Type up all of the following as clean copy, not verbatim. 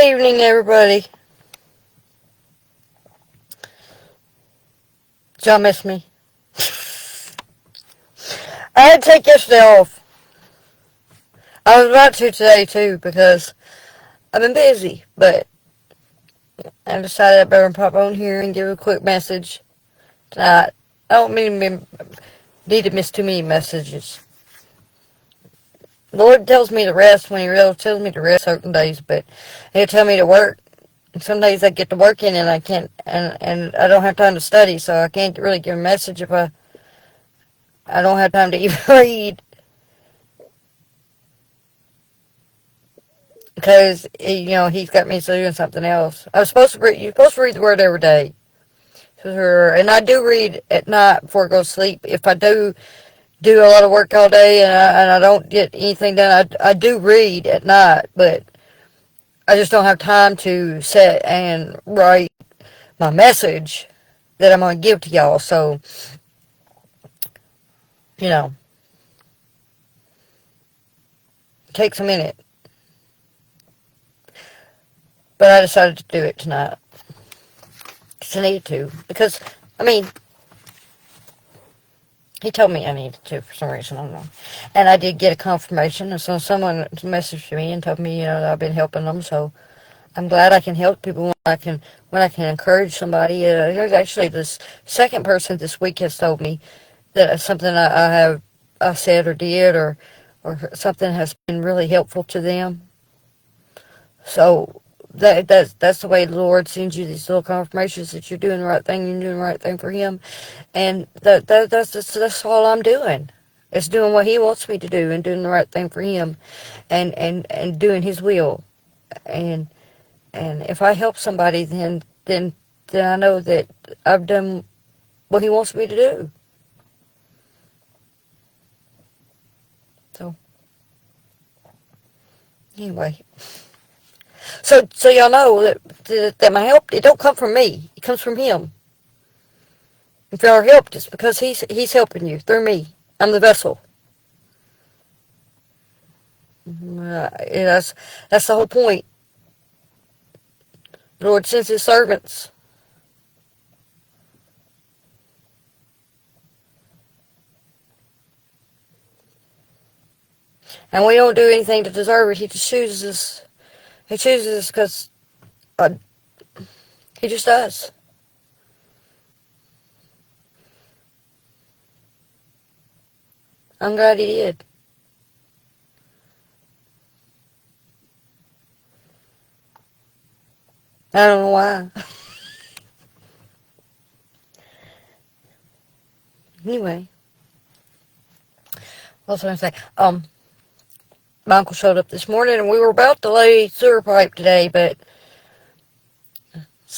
evening, everybody. Did y'all miss me? I had to take yesterday off. I was about to today, too, because I've been busy. But I decided I better pop on here and give a quick message tonight. I don't need to miss too many messages. The Lord tells me to rest when He really tells me to rest certain days, but He'll tell me to work. And some days I get to working and I can't, and I don't have time to study, so I can't really give a message if I don't have time to even read. Because, He's got me doing something else. You're supposed to read the Word every day. And I do read at night before I go to sleep. If I do a lot of work all day and I don't get anything done, I do read at night, but I just don't have time to sit and write my message that I'm going to give to y'all. So, it takes a minute. But I decided to do it tonight. Because I needed to. Because, He told me I needed to for some reason. I don't know. And I did get a confirmation. And so someone messaged me and told me, that I've been helping them. So I'm glad I can help people when I can encourage somebody. There's actually this second person this week has told me that something I said or did or something has been really helpful to them. So that's the way the Lord sends you these little confirmations that you're doing the right thing. You're doing the right thing for Him, and that's all I'm doing. It's doing what He wants me to do and doing the right thing for Him, and doing His will. And if I help somebody, then I know that I've done what He wants me to do. So anyway. So y'all know that my help, it don't come from me. It comes from Him. If y'all are helped, it's because He's helping you through me. I'm the vessel. That's the whole point. The Lord sends His servants. And we don't do anything to deserve it. He just chooses us. He chooses us because He just does. I'm glad He did. I don't know why. Anyway. What was I going to say? My uncle showed up this morning and we were about to lay sewer pipe today, but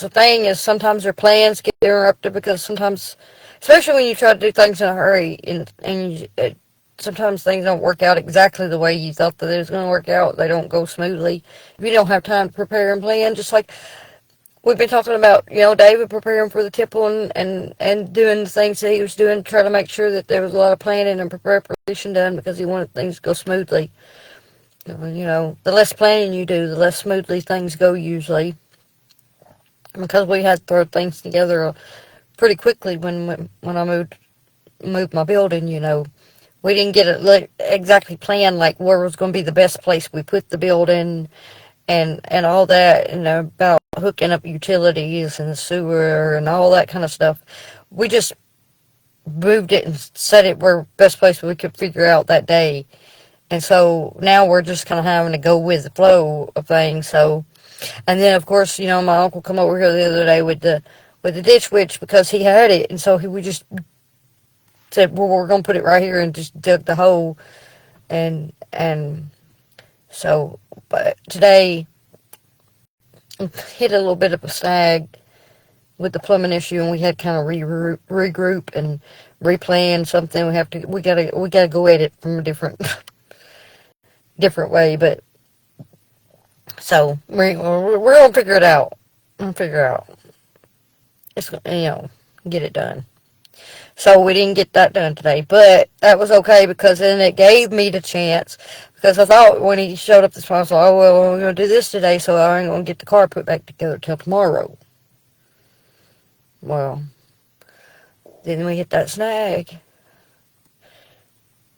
the thing is sometimes their plans get interrupted because sometimes, especially when you try to do things in a hurry sometimes things don't work out exactly the way you thought that it was going to work out. They don't go smoothly. If you don't have time to prepare and plan, just like we've been talking about, David preparing for the temple and doing the things that he was doing, trying to make sure that there was a lot of planning and preparation done because he wanted things to go smoothly. The less planning you do, the less smoothly things go usually. Because we had to throw things together pretty quickly when I moved my building, We didn't get it exactly planned like where was going to be the best place we put the building and all that, about hooking up utilities and the sewer and all that kind of stuff. We just moved it and set it where best place we could figure out that day. And so now we're just kind of having to go with the flow of things. So, and then of course, my uncle come over here the other day with the ditch witch because he had it, and so we just said, well, we're gonna put it right here and just dug the hole, and so, but today hit a little bit of a snag with the plumbing issue, and we had kind of regroup and replan something. We gotta go at it from a different way, but so we're gonna figure it out. It's get it done. So we didn't get that done today, but that was okay because then it gave me the chance, Because I thought when he showed up this morning, I was like, oh, well, we're going to do this today, so I ain't going to get the car put back together till tomorrow. Well, then we hit that snag.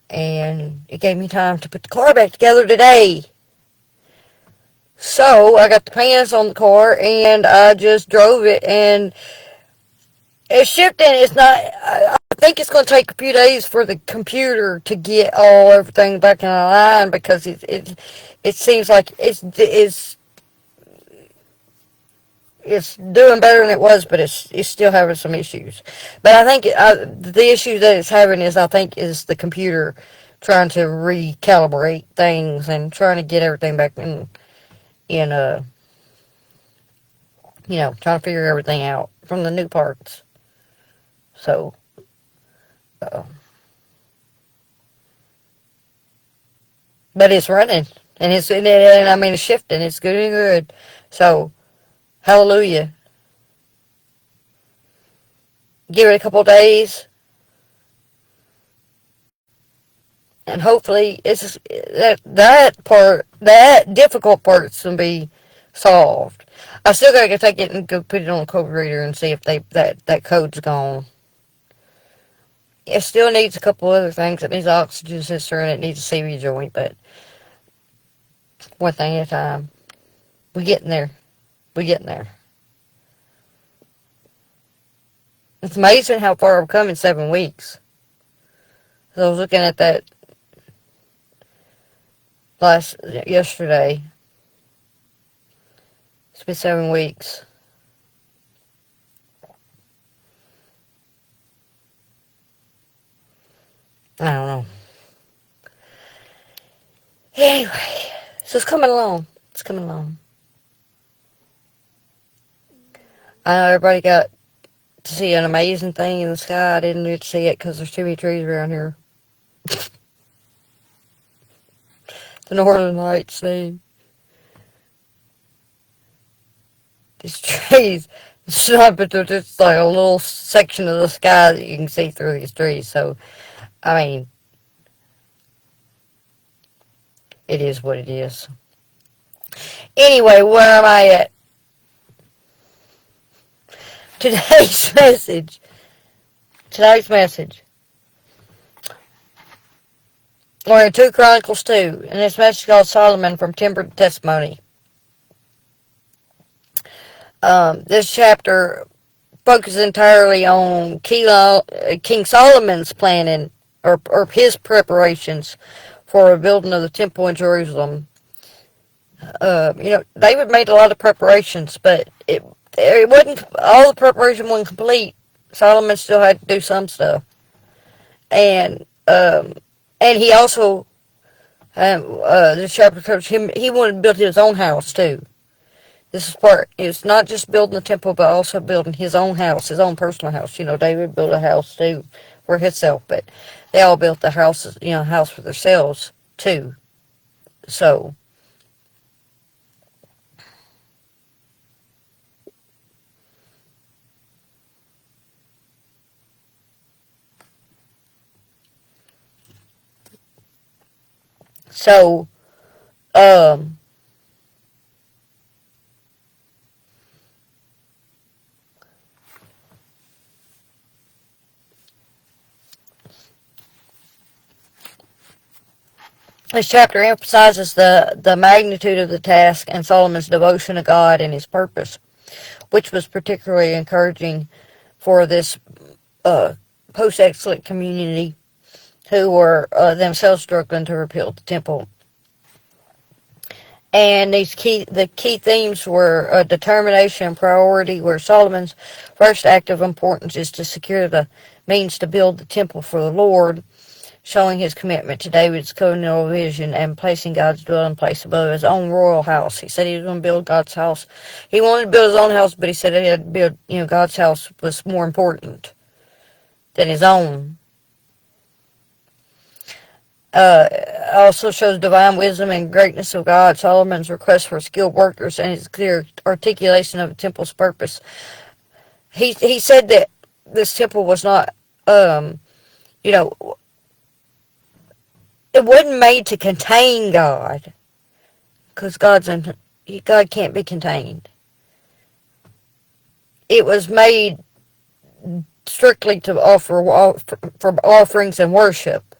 And it gave me time to put the car back together today. So I got the pants on the car and I just drove it, and it's shipped in. It's not. I think it's going to take a few days for the computer to get everything back in line, because it seems like it's doing better than it was, but it's still having some issues. But I think the issue that it's having is, I think, is the computer trying to recalibrate things and trying to get everything back in trying to figure everything out from the new parts. So, uh, but it's running, and I mean, it's shifting. It's good and good. So, hallelujah. Give it a couple days, and hopefully, it's that difficult part's gonna be solved. I still gotta go take it and go put it on a code reader and see if that code's gone. It still needs a couple other things. It needs an oxygen sensor and it needs a CV joint, but one thing at a time. We're getting there. We're getting there. It's amazing how far I've come in 7 weeks. So I was looking at that yesterday. It's been 7 weeks. I don't know. Anyway, so it's coming along. It's coming along. I know everybody got to see an amazing thing in the sky. I didn't get to see it because there's too many trees around here. The northern lights, these trees. It's not, but there's just like a little section of the sky that you can see through these trees. So, I mean, it is what it is. Anyway, where am I at? Today's message. Today's message. We're in 2 Chronicles 2, and this message is called Solomon from Timber to Testimony. This chapter focuses entirely on King Solomon's planning, or his preparations for a building of the temple in Jerusalem. David made a lot of preparations, but it wasn't, all the preparation wasn't complete. Solomon still had to do some stuff, and he also, this chapter covers him. He wanted to build his own house too. This is part. It's not just building the temple, but also building his own house, his own personal house. David built a house too for himself, but they all built the houses, house for themselves too. So, so, um, this chapter emphasizes the magnitude of the task and Solomon's devotion to God and his purpose, which was particularly encouraging for this post-exilic community who were themselves struggling to rebuild the temple. And the key themes were determination and priority, where Solomon's first act of importance is to secure the means to build the temple for the Lord, showing his commitment to David's covenantal vision and placing God's dwelling place above his own royal house. He said he was going to build God's house. He wanted to build his own house, but he said he had to build, God's house was more important than his own. Also shows divine wisdom and greatness of God. Solomon's request for skilled workers and his clear articulation of the temple's purpose. He said that this temple was not, you know, it wasn't made to contain God, because God can't be contained. It was made strictly to for offerings and worship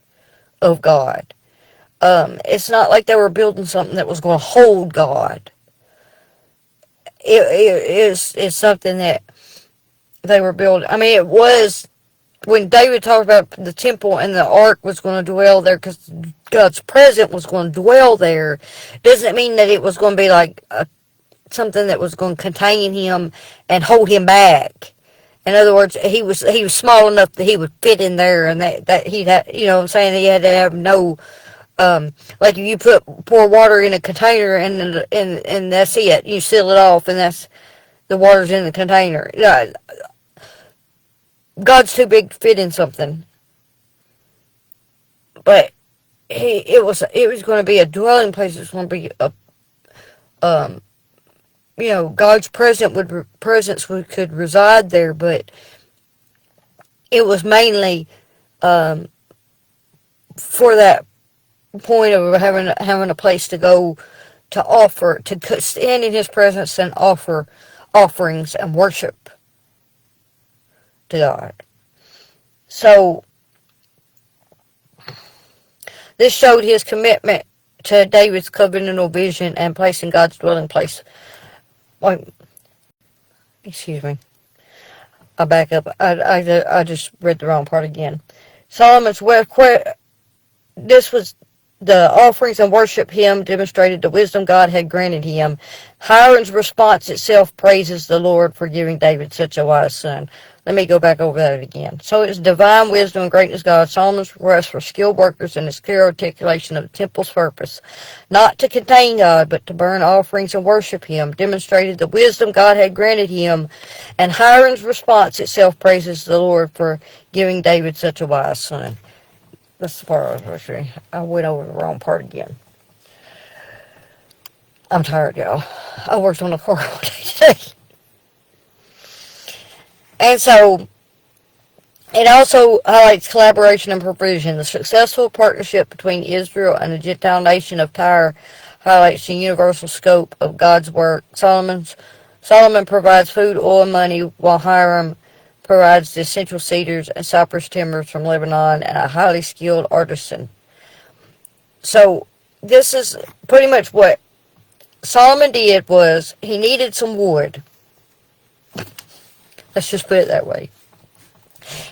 of God. It's not like they were building something that was going to hold God. It's something that they were building. I mean, it was when David talked about the temple and the ark was going to dwell there because God's presence was going to dwell there. Doesn't mean that it was going to be like something that was going to contain him and hold him back. In other words, he was small enough that he would fit in there, and that he'd have, you know what I'm saying, he had to have no, like if you pour water in a container and that's it, you seal it off, and that's the water's in the container. God's too big to fit in something, but it was going to be a dwelling place. It was going to be a um, God's presence could reside there, but it was mainly um, for that point of having a place to go to offer, to stand in His presence and offer offerings and worship to God. So this showed his commitment to David's covenantal vision and placing God's dwelling place. Wait, excuse me. I back up. I just read the wrong part again. Solomon's this was the offerings and worship him demonstrated the wisdom God had granted him. Hiram's response itself praises the Lord for giving David such a wise son. Let me go back over that again. So it's divine wisdom and greatness God. Solomon's request for skilled workers and his clear articulation of the temple's purpose, not to contain God, but to burn offerings and worship him, demonstrated the wisdom God had granted him. And Hiram's response itself praises the Lord for giving David such a wise son. That's the part I was rushing. I went over the wrong part again. I'm tired, y'all. I worked on the car all day today. And so, it also highlights collaboration and provision. The successful partnership between Israel and the Gentile nation of Tyre highlights the universal scope of God's work. Solomon provides food, oil, and money, while Hiram provides the essential cedars and cypress timbers from Lebanon and a highly skilled artisan. So this is pretty much what Solomon did. Was he needed some wood. Let's just put it that way.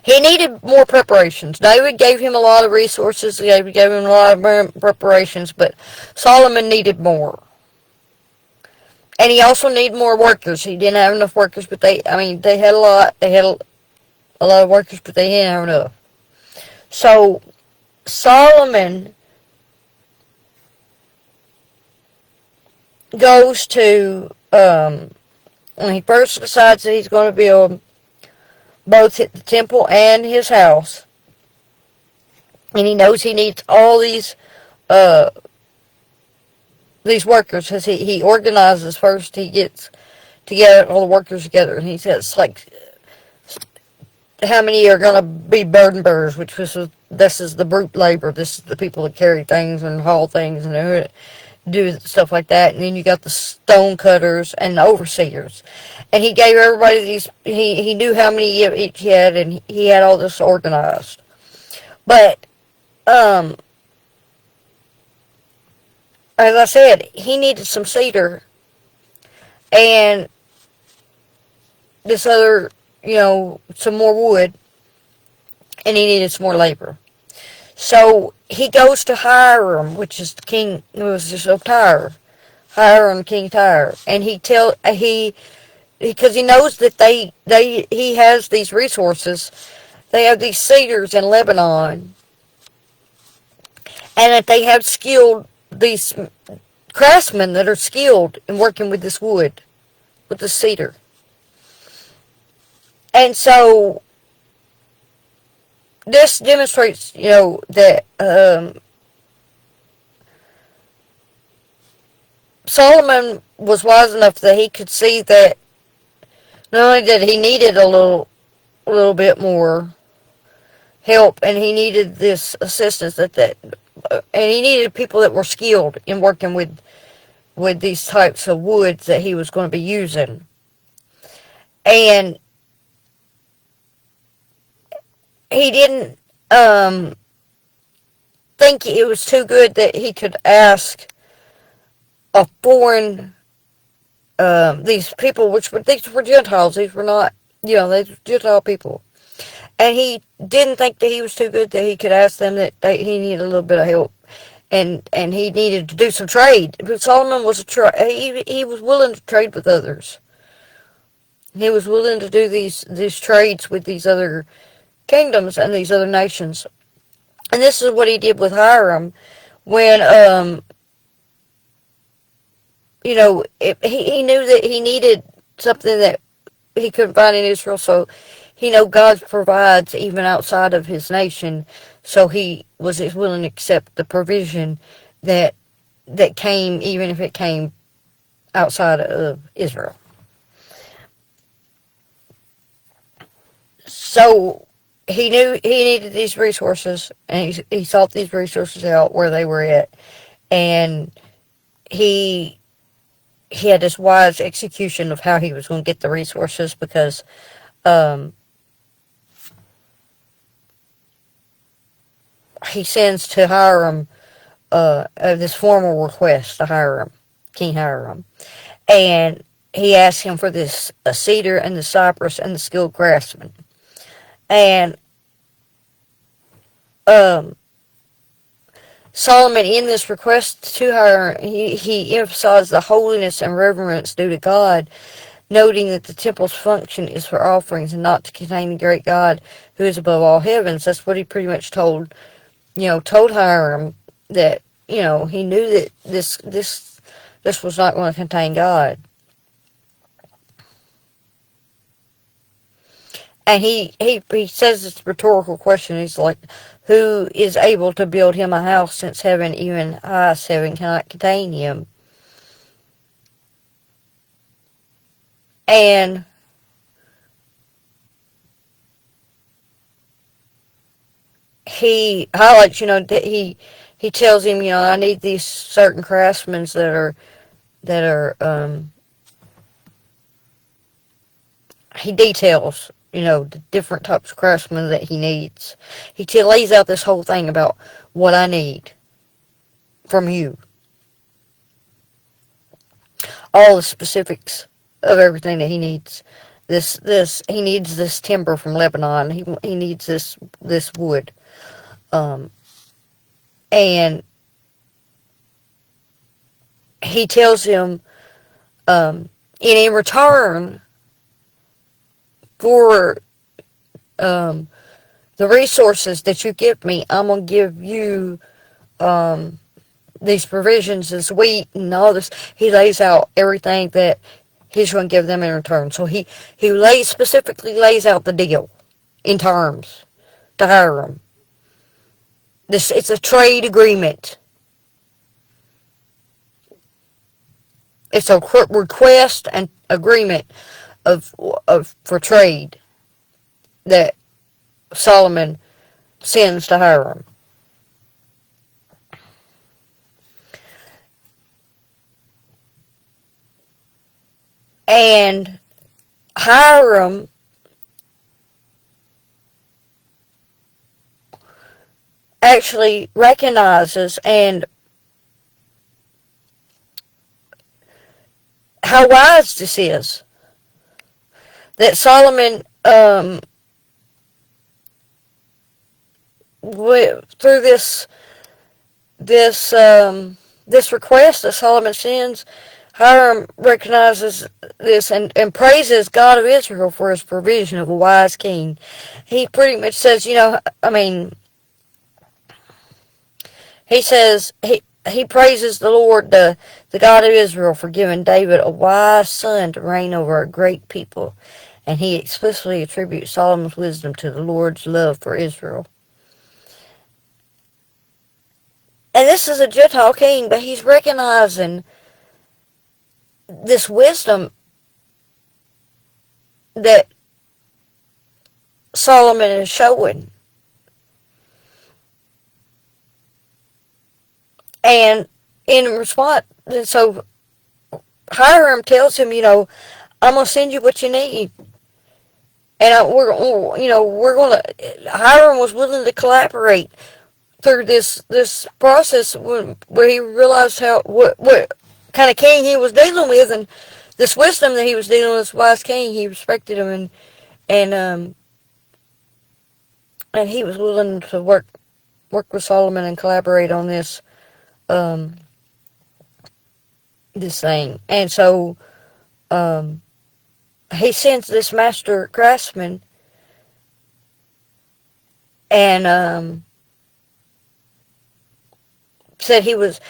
He needed more preparations. David gave him a lot of resources. David gave him a lot of preparations, but Solomon needed more. And he also needed more workers. He didn't have enough workers, but they had a lot. They had a lot of workers, but they didn't have enough. So Solomon goes to, when he first decides that he's going to build both the temple and his house, and he knows he needs all these workers, because he organizes first. He gets together all the workers together, and he says, like, how many are going to be burden bearers, this is the brute labor. This is the people that carry things and haul things and do stuff like that. And then you got the stone cutters and the overseers. And he gave everybody these, he knew how many each had, and he had all this organized. But, as I said, he needed some cedar and this other, some more wood, and he needed some more labor. So he goes to Hiram, which is the king, it was just of Tyre, Hiram, King Tyre, and because he knows that he has these resources. They have these cedars in Lebanon, and that they have these craftsmen that are skilled in working with this wood, with the cedar. And so this demonstrates, that Solomon was wise enough that he could see that not only did he needed a little bit more help, and he needed this assistance, that and he needed people that were skilled in working with these types of woods that he was going to be using. And he didn't think it was too good that he could ask a foreign, these people, these were Gentiles, these were not, they were Gentile people. And he didn't think that he was too good that he could ask them that he needed a little bit of help. And he needed to do some trade. But Solomon was he was willing to trade with others. He was willing to do these trades with these other kingdoms and these other nations. And this is what he did with Hiram when, he knew that he needed something that he couldn't find in Israel. So he knew God provides even outside of his nation. So he was willing to accept the provision that came, even if it came outside of Israel. So he knew he needed these resources, and he sought these resources out where they were at, and he had this wise execution of how he was going to get the resources, because he sends to Hiram this formal request to Hiram, King Hiram, and he asks him for this a cedar and the cypress and the skilled craftsman. And Solomon, in this request to her, he emphasized the holiness and reverence due to God, noting that the temple's function is for offerings and not to contain the great God who is above all heavens. That's what he pretty much told Hiram, that, he knew that this was not going to contain God. And he says it's a rhetorical question. He's like, who is able to build him a house, since heaven, even highest heaven, cannot contain him? And he highlights, that he tells him, I need these certain craftsmen that are he details, the different types of craftsmen that he needs. He lays out this whole thing about what I need from you. All the specifics of everything that he needs. He needs this timber from Lebanon. He needs this wood. And he tells him, and in return for the resources that you give me, I'm going to give you these provisions, this wheat and all this. He lays out everything that he's going to give them in return. So he specifically lays out the deal in terms to Hiram. It's a trade agreement. It's a request and agreement for trade that Solomon sends to Hiram. And Hiram actually recognizes and how wise this is. That Solomon, through this request that Solomon sends, Hiram recognizes this and praises God of Israel for his provision of a wise king. He pretty much says, he says he praises the Lord, the God of Israel, for giving David a wise son to reign over a great people. And he explicitly attributes Solomon's wisdom to the Lord's love for Israel. And this is a Gentile king, but he's recognizing this wisdom that Solomon is showing. And in response, so Hiram tells him, I'm gonna send you what you need, and we're gonna. Hiram was willing to collaborate through this process where he realized what kind of king he was dealing with, and this wisdom that he was dealing with, this wise king. He respected him, and and he was willing to work with Solomon and collaborate on um this thing. And so um he sends this master craftsman, and said his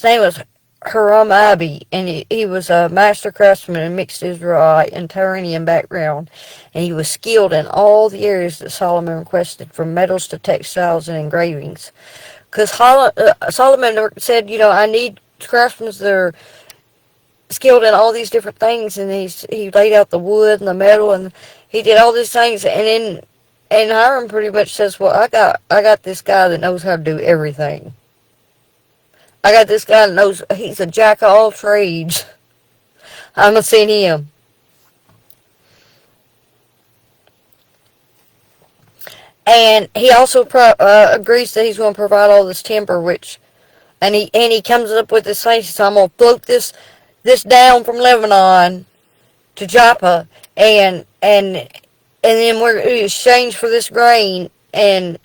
name was Haram Abi, and he was a master craftsman and mixed Israelite and Turanian background, and he was skilled in all the areas that Solomon requested, from metals to textiles and engravings. Because Solomon said, I need craftsmen that are skilled in all these different things, and he laid out the wood and the metal, and he did all these things, and Hiram pretty much says, well, I got this guy that knows how to do everything. I got this guy that knows, he's a jack of all trades. I'm gonna send him. And he also agrees that he's going to provide all this timber, and he comes up with this thing. So I'm going to float this down from Lebanon to Joppa, and then we're in exchange for this grain and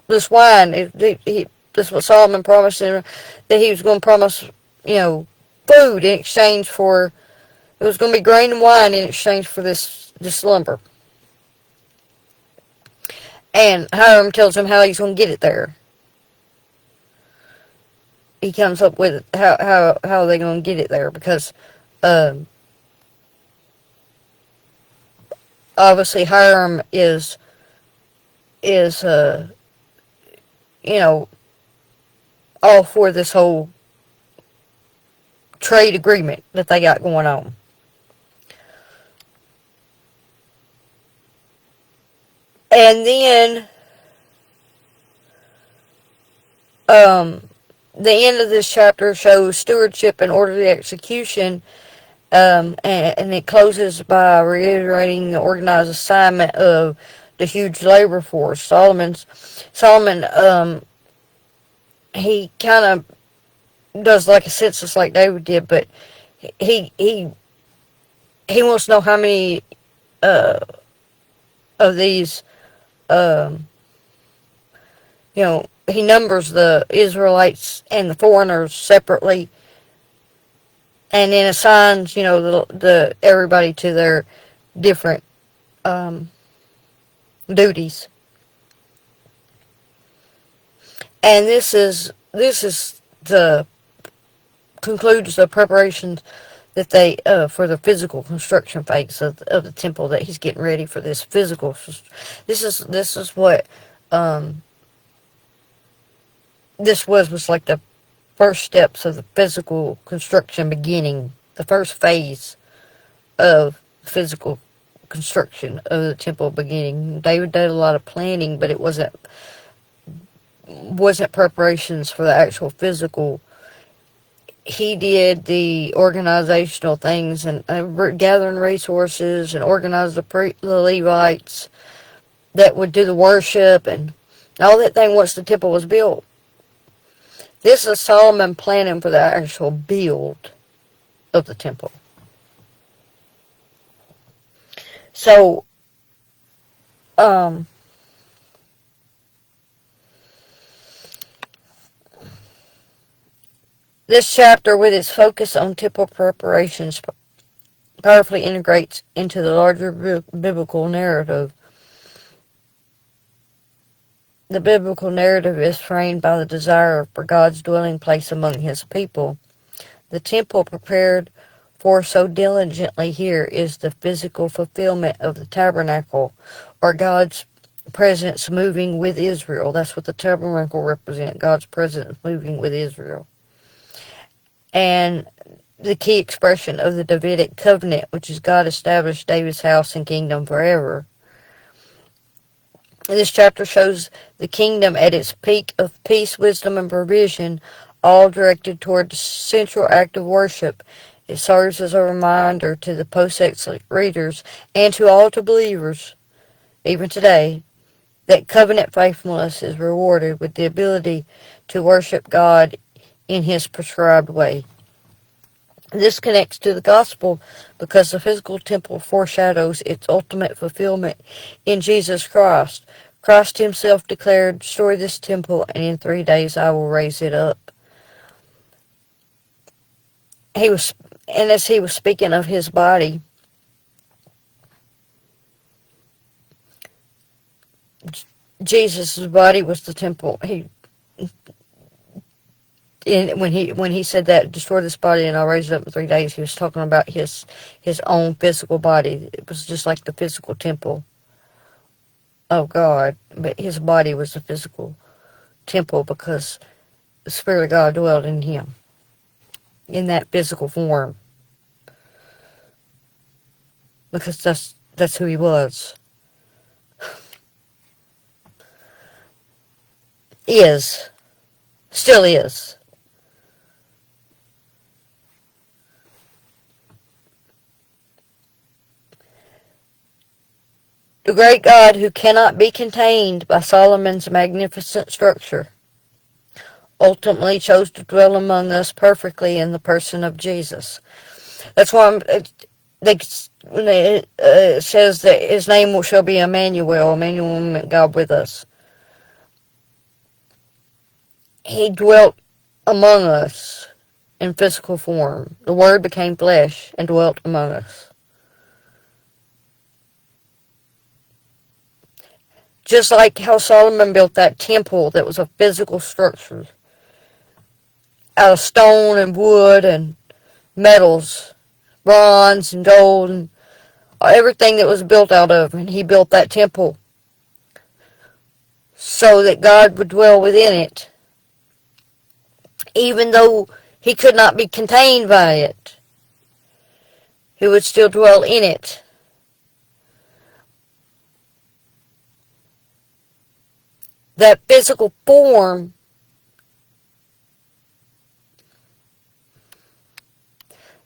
this wine. This is what Solomon promised him, that he was going to promise, food in exchange for. It was going to be grain and wine in exchange for this lumber. And Hiram tells him how he's going to get it there. He comes up with how they're going to get it there, because um, obviously Hiram is you know all for this whole trade agreement that they got going on. And then um, the end of this chapter shows stewardship and orderly execution, and it closes by reiterating the organized assignment of the huge labor force. Solomon, he kind of does like a census like David did, but he he he wants to know how many uh, of these, um, he numbers the Israelites and the foreigners separately, and then assigns, the everybody to their different um, duties. And this is the concludes the preparations that they for the physical construction phase of the temple, that he's getting ready for this physical. This is what um, this was like the first steps of the physical construction beginning, the first phase of physical construction of the temple beginning. David did a lot of planning, but it wasn't preparations for the actual physical. He did the organizational things, and gathering resources and organized the Levites that would do the worship and all that thing once the temple was built. This is Solomon planning for the actual build of the temple. So, um, this chapter, with its focus on temple preparations, powerfully integrates into the larger biblical narrative. The biblical narrative is framed by the desire for God's dwelling place among his people. The temple prepared for so diligently here is the physical fulfillment of the tabernacle, or God's presence moving with Israel. That's what the tabernacle represents, God's presence moving with Israel. And the key expression of the Davidic covenant, which is God established David's house and kingdom forever. This chapter shows the kingdom at its peak of peace, wisdom, and provision, all directed toward the central act of worship. It serves as a reminder to the post-exilic readers and to all the believers, even today, that covenant faithfulness is rewarded with the ability to worship God in His prescribed way. This connects to the gospel because the physical temple foreshadows its ultimate fulfillment in Jesus Christ. Christ himself declared, "Destroy this temple, and in 3 days I will raise it up." And as he was speaking of his body, Jesus' body was the temple. When he said that, "Destroy this body and I'll raise it up in 3 days," he was talking about his own physical body. It was just like the physical temple of God, but his body was the physical temple because the Spirit of God dwelled in him in that physical form, because that's who he was. Is. Still is. The great God who cannot be contained by Solomon's magnificent structure ultimately chose to dwell among us perfectly in the person of Jesus. That's why when it says that his name shall be Emmanuel, Emmanuel meant God with us. He dwelt among us in physical form. The Word became flesh and dwelt among us. Just like how Solomon built that temple that was a physical structure out of stone and wood and metals, bronze and gold, and everything that was built out of. And he built that temple so that God would dwell within it, even though he could not be contained by it. He would still dwell in it. That physical form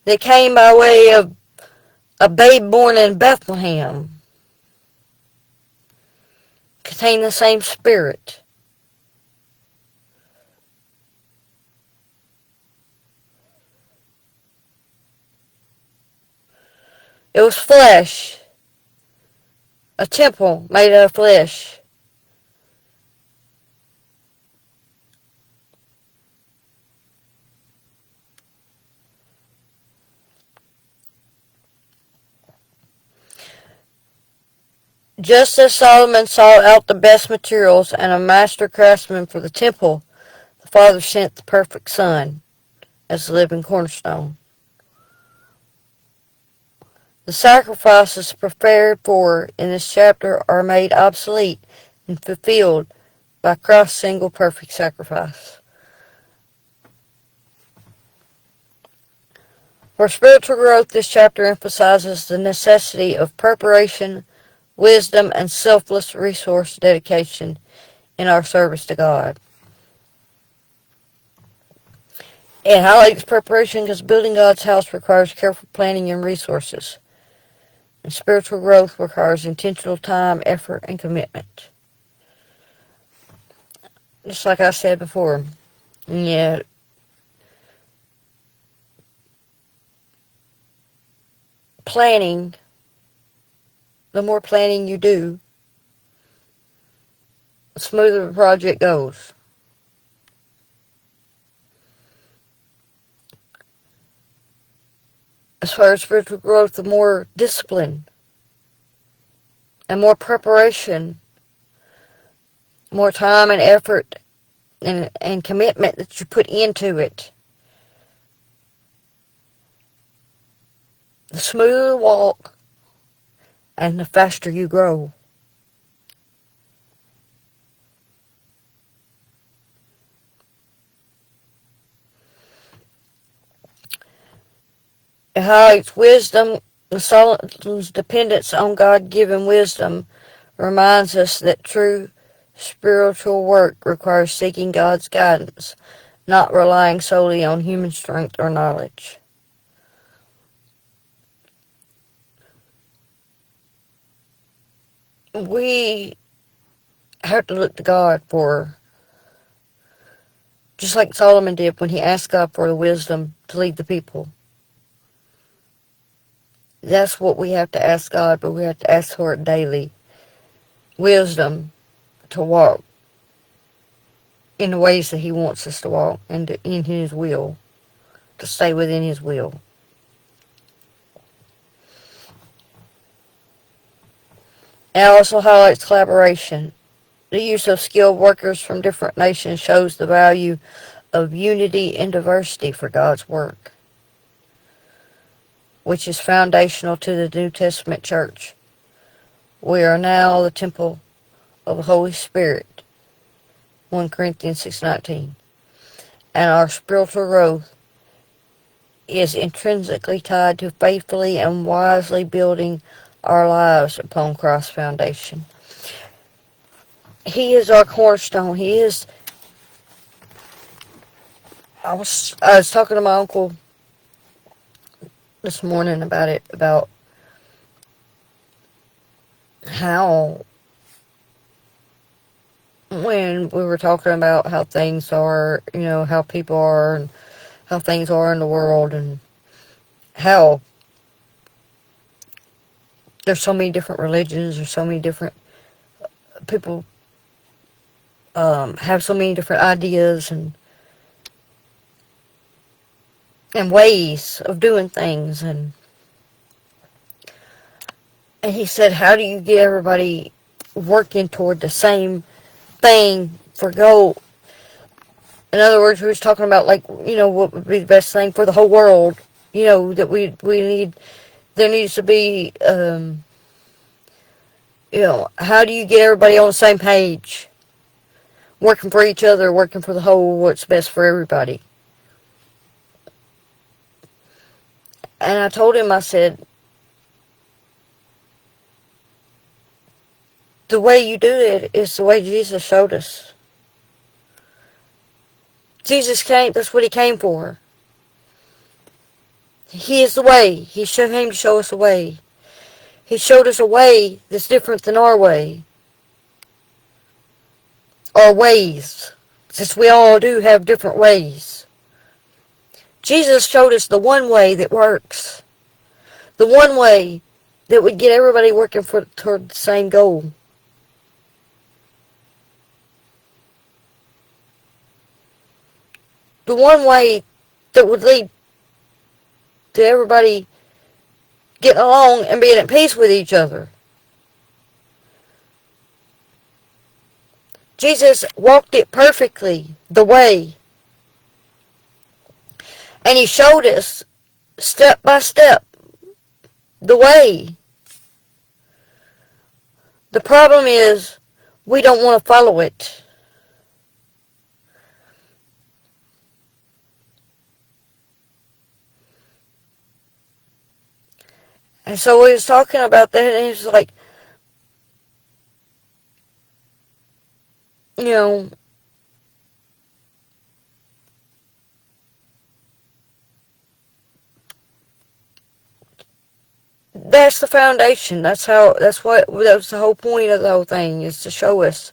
that came by way of a babe born in Bethlehem contained the same spirit. It was flesh, a temple made out of flesh. Just as Solomon sought out the best materials and a master craftsman for the temple, the Father sent the perfect Son as the living cornerstone. The sacrifices prepared for in this chapter are made obsolete and fulfilled by Christ's single perfect sacrifice. For spiritual growth, this chapter emphasizes the necessity of preparation, wisdom, and selfless resource dedication in our service to God. It highlights preparation because building God's house requires careful planning and resources. And spiritual growth requires intentional time, effort, and commitment. Just like I said before, yeah, planning, the more planning you do, the smoother the project goes. As far as spiritual growth, the more discipline and more preparation, more time and effort and commitment that you put into it, the smoother the walk and the faster you grow. It highlights wisdom, the Solomon's dependence on God-given wisdom reminds us that true spiritual work requires seeking God's guidance, not relying solely on human strength or knowledge. We have to look to God for, just like Solomon did when he asked God for the wisdom to lead the people. That's what we have to ask God, but we have to ask for it daily. Wisdom to walk in the ways that he wants us to walk and in his will, to stay within his will. It also highlights collaboration. The use of skilled workers from different nations shows the value of unity and diversity for God's work, which is foundational to the New Testament church. We are now the temple of the Holy Spirit, 1 Corinthians 6:19, and our spiritual growth is intrinsically tied to faithfully and wisely building our lives upon Christ's foundation. He is our cornerstone. He is. I was talking to my uncle this morning about it, about how when we were talking about how things are, how people are and how things are in the world, and how there's so many different religions, there's so many different people have so many different ideas and ways of doing things, and he said, how do you get everybody working toward the same thing for goal? In other words, we was talking about, like, what would be the best thing for the whole world, that we need. There needs to be, how do you get everybody on the same page, working for each other, working for the whole, what's best for everybody? And I told him, I said, the way you do it is the way Jesus showed us. Jesus came, that's what he came for. He is the way. He came to show us the way. He showed us a way that's different than our way. Our ways. Since we all do have different ways. Jesus showed us the one way that works. The one way that would get everybody working toward the same goal. The one way that would lead to everybody getting along and being at peace with each other. Jesus walked it perfectly, the way. And he showed us, step by step, the way. The problem is, we don't want to follow it. And so we was talking about that, and he was like, that's the foundation. That was the whole point of the whole thing, is to show us.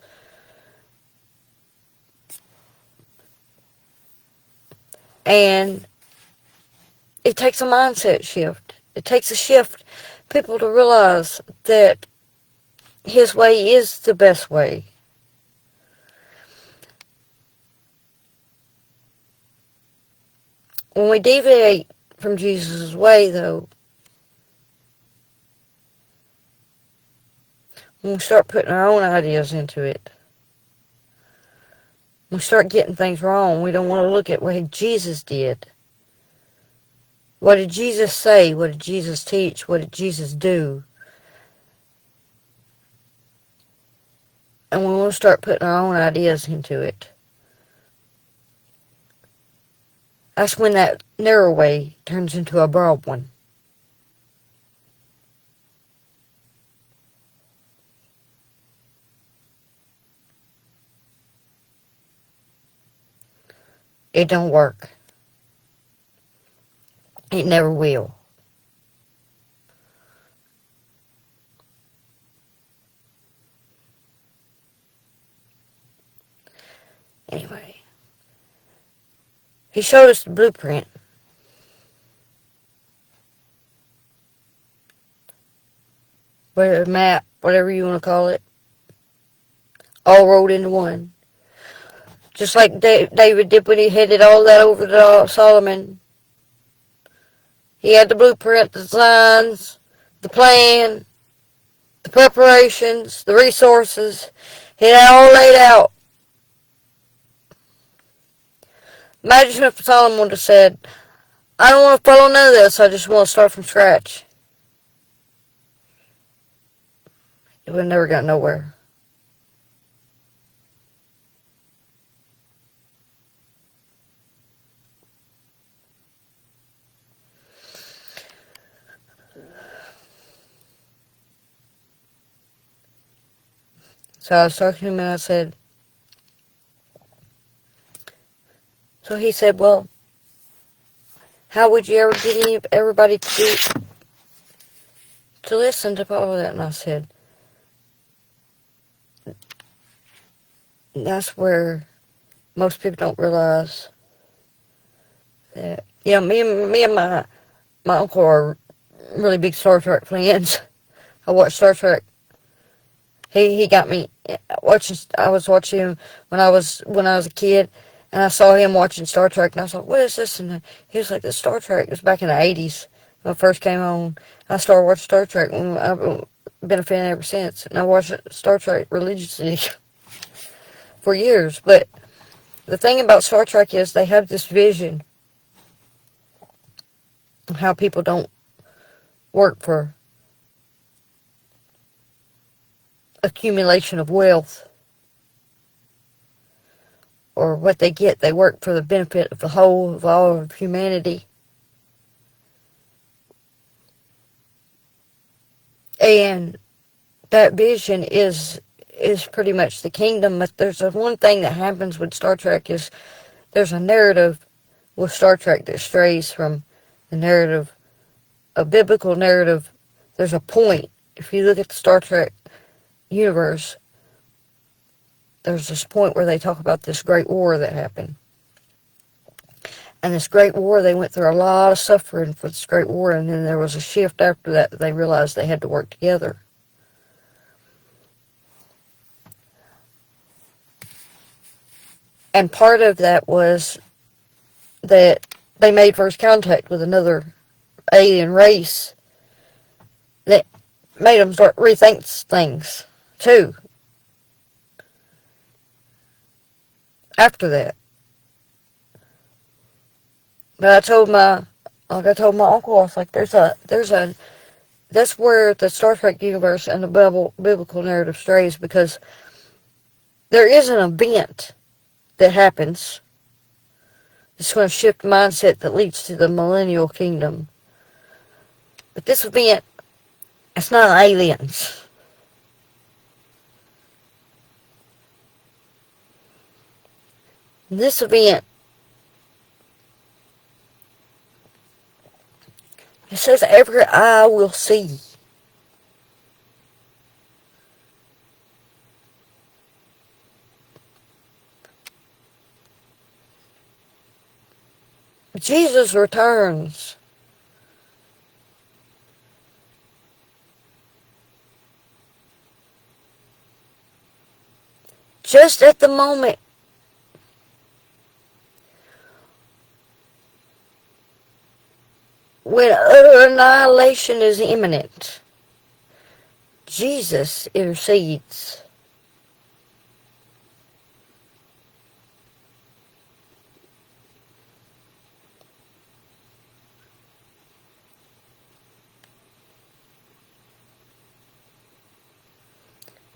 And it takes a mindset shift. It takes a shift, people to realize that his way is the best way. When we deviate from Jesus' way, though, when we start putting our own ideas into it, we start getting things wrong. We don't want to look at what Jesus did. What did Jesus say? What did Jesus teach? What did Jesus do? And we want to start putting our own ideas into it. That's when that narrow way turns into a broad one. It don't work. It never will. Anyway, he showed us the blueprint. Or a map, whatever you want to call it. All rolled into one. Just like David did when he headed all that over to Solomon. He had the blueprint, the designs, the plan, the preparations, the resources. He had it all laid out. Imagine if Solomon would have said, I don't want to follow none of this, I just want to start from scratch. It would have never got nowhere. So I was talking to him and I said, so he said, well, how would you ever get everybody to listen to all of that? And I said, that's where most people don't realize that. Yeah, me and my uncle are really big Star Trek fans. I watch Star Trek. He got me watching. I was watching him when I was a kid, and I saw him watching Star Trek, and I was like, "What is this?" And he was like, "The Star Trek." It was back in the '80s when I first came on. I started watching Star Trek, and I've been a fan ever since. And I watched Star Trek religiously for years. But the thing about Star Trek is they have this vision of how people don't work for accumulation of wealth or what they get. They work for the benefit of the whole of all of humanity. And that vision is pretty much the kingdom. But there's one thing that happens with Star Trek is there's a narrative with Star Trek that strays from the narrative, a biblical narrative. There's a point. If you look at the Star Trek universe, there's this point where they talk about this great war that happened. And this great war, they went through a lot of suffering for this great war, and then there was a shift after that they realized they had to work together. And part of that was that they made first contact with another alien race that made them start rethink things, too, after that. But I told my uncle, I was like, that's where the Star Trek universe and the biblical narrative strays, because there is an event that happens. It's going to shift mindset that leads to the millennial kingdom. But this event, it's not aliens. This event, it says every eye will see. Jesus returns. Just at the moment when utter annihilation is imminent, Jesus intercedes.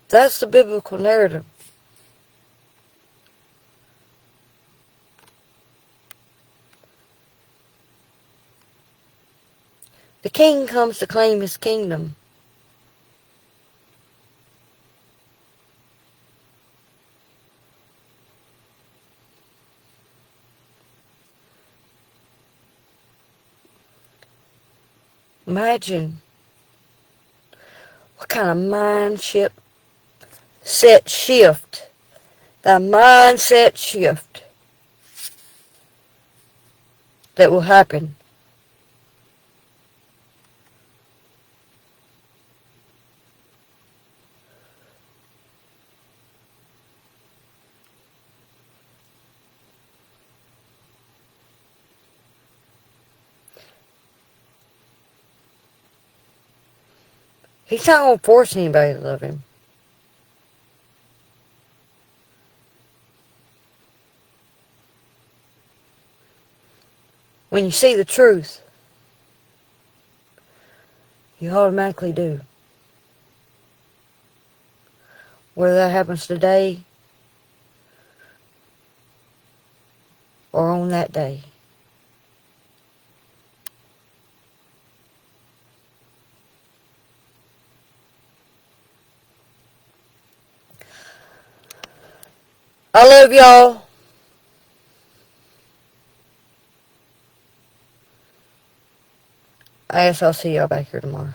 That's the biblical narrative. The king comes to claim his kingdom. Imagine what kind of set shift, the mindset shift that will happen. He's not going to force anybody to love him. When you see the truth, you automatically do. Whether that happens today or on that day. I love y'all. I guess I'll see y'all back here tomorrow.